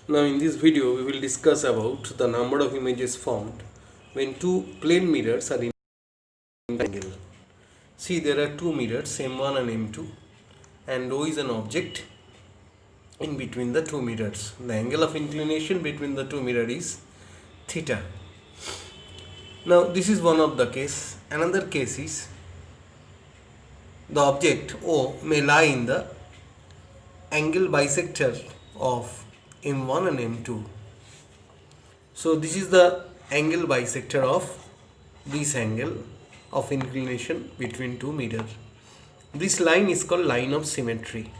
Now in this video we will discuss about the number of images formed when two plane mirrors are in angle. See, there are two mirrors M1 and M2 and O is an object in between the two mirrors. The angle of inclination between the two mirrors is theta. Now this is one of the case. Another case is the object O may lie in the angle bisector of M1 and M2. So this is the angle bisector of this angle of inclination between two mirrors. This line is called line of symmetry.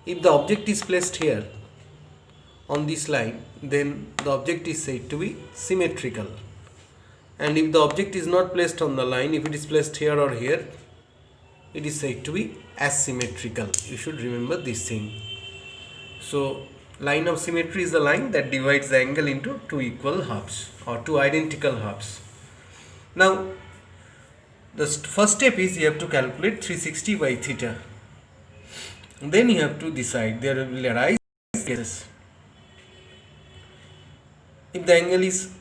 If the object is placed here on this line, then the object is said to be symmetrical. And if the object is not placed on the line, if it is placed here or here, it is said to be asymmetrical. You should remember this thing. So line of symmetry is the line that divides the angle into two equal halves or two identical halves. Now the first step is you have to calculate 360 by theta. Then you have to decide, there will arise cases. If the angle is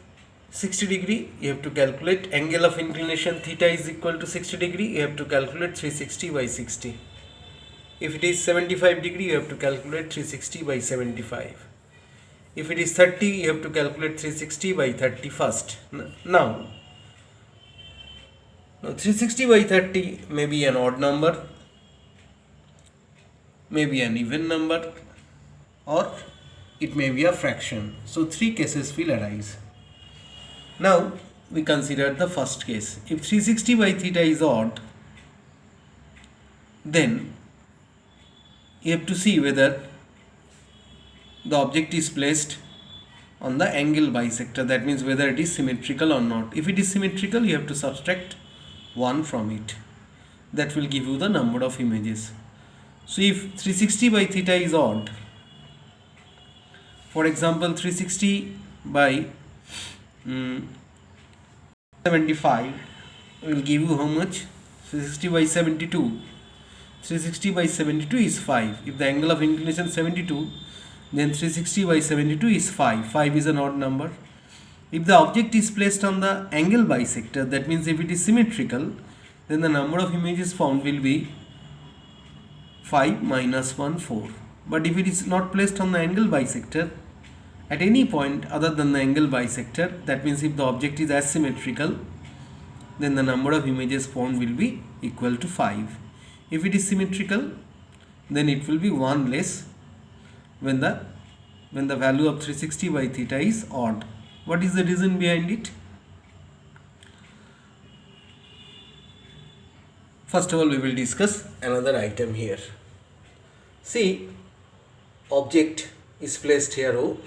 60 degree, you have to calculate angle of inclination theta is equal to 60 degree, you have to calculate 360 by 60. If it is 75 degree, you have to calculate 360 by 75. If it is 30, you have to calculate 360 by 30 first. Now 360 by 30 may be an odd number, may be an even number, or it may be a fraction. So three cases will arise. Now we consider the first case. If 360 by theta is odd, then you have to see whether the object is placed on the angle bisector. That means whether it is symmetrical or not. If it is symmetrical, you have to subtract 1 from it. That will give you the number of images. So if 360 by theta is odd, for example 360 by 75 will give you how much? 360 by 72. 360 by 72 is 5. If the angle of inclination is 72, then 360 by 72 is 5. 5 is an odd number. If the object is placed on the angle bisector, that means if it is symmetrical, then the number of images found will be 5 minus 1, 4. But if it is not placed on the angle bisector at any point other than the angle bisector, that means if the object is asymmetrical, then the number of images found will be equal to 5. If it is symmetrical, then it will be 1 less when the value of 360 by theta is odd. What is the reason behind it? First of all, we will discuss another item here. See, object is placed here O.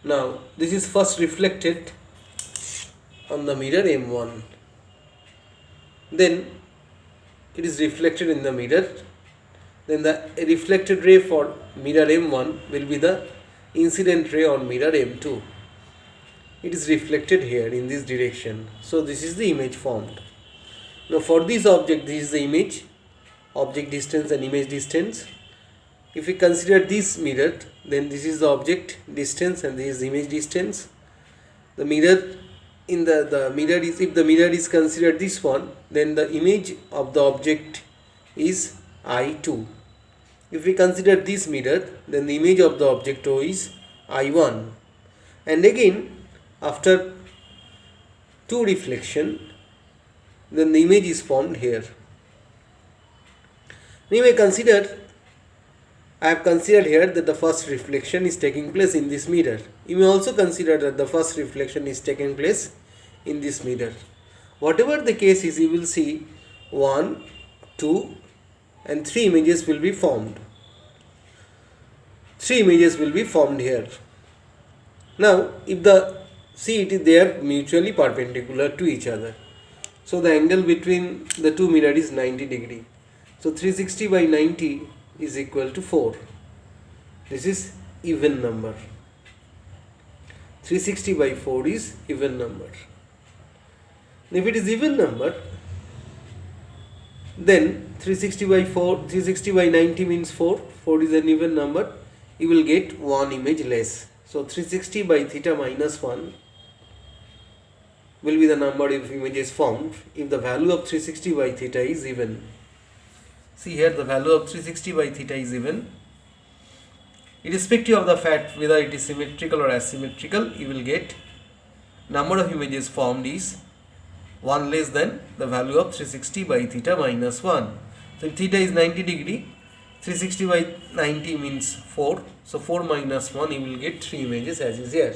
Now this is first reflected on the mirror M1. Then it is reflected in the mirror. Then the reflected ray for mirror M1 will be the incident ray on mirror M2. It is reflected here in this direction. So this is the image formed. Now for this object, this is the image, object distance and image distance. If we consider this mirror, then this is the object distance and this is the image distance. The mirror in the mirror is, if the mirror is considered this one, then the image of the object is I2. If we consider this mirror, then the image of the object O is I1. And again, after two reflection, then the image is formed here. We may consider, I have considered here that the first reflection is taking place in this mirror. You may also consider that the first reflection is taking place in this mirror. Whatever the case is, you will see 1, 2 and 3 images will be formed. 3 images will be formed here. Now if they are mutually perpendicular to each other. So the angle between the two mirrors is 90 degree. So 360 by 90 is equal to 4. This is even number. 360 by 4 is even number. If it is even number, then 360 by 90 means 4. 4 is an even number. you will get one image less. So 360 by theta minus 1 will be the number of images formed if the value of 360 by theta is even. See here, the value of 360 by theta is even. Irrespective of the fact whether it is symmetrical or asymmetrical, you will get number of images formed is 1 less than the value of 360 by theta minus 1. So if theta is 90 degree, 360 by 90 means 4. So 4 minus 1, you will get 3 images as is here.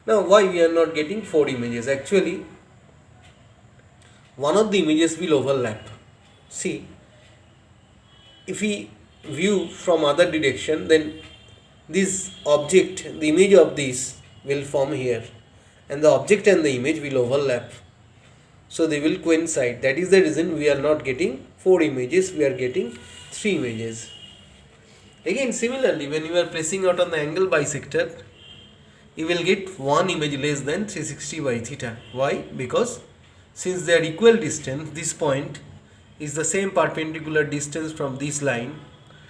Now why we are not getting 4 images? Actually, one of the images will overlap. See, if we view from other direction, then this object, the image of this will form here, and the object and the image will overlap. So they will coincide. That is the reason we are not getting 4 images, we are getting 3 images. Again, similarly, when you are placing out on the angle bisector, you will get 1 image less than 360 by theta. Why? Because since they are equal distance, this point is the same perpendicular distance from this line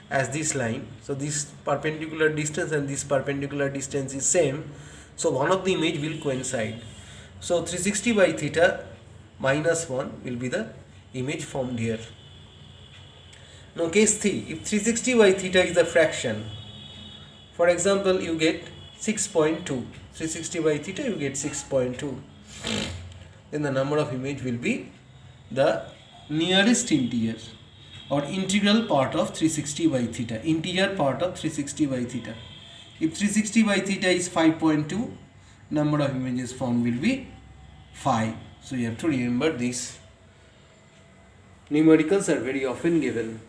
as this line. So this perpendicular distance and this perpendicular distance is same. So one of the image will coincide. So 360 by theta minus 1 will be the image formed here. Now case 3, if 360 by theta is a fraction, for example you get 6.2, 360 by theta you get 6.2, then the number of image will be the nearest integer or integral part of 360 by theta, integer part of 360 by theta. If 360 by theta is 5.2, number of images formed will be 5. So you have to remember this. Numericals are very often given.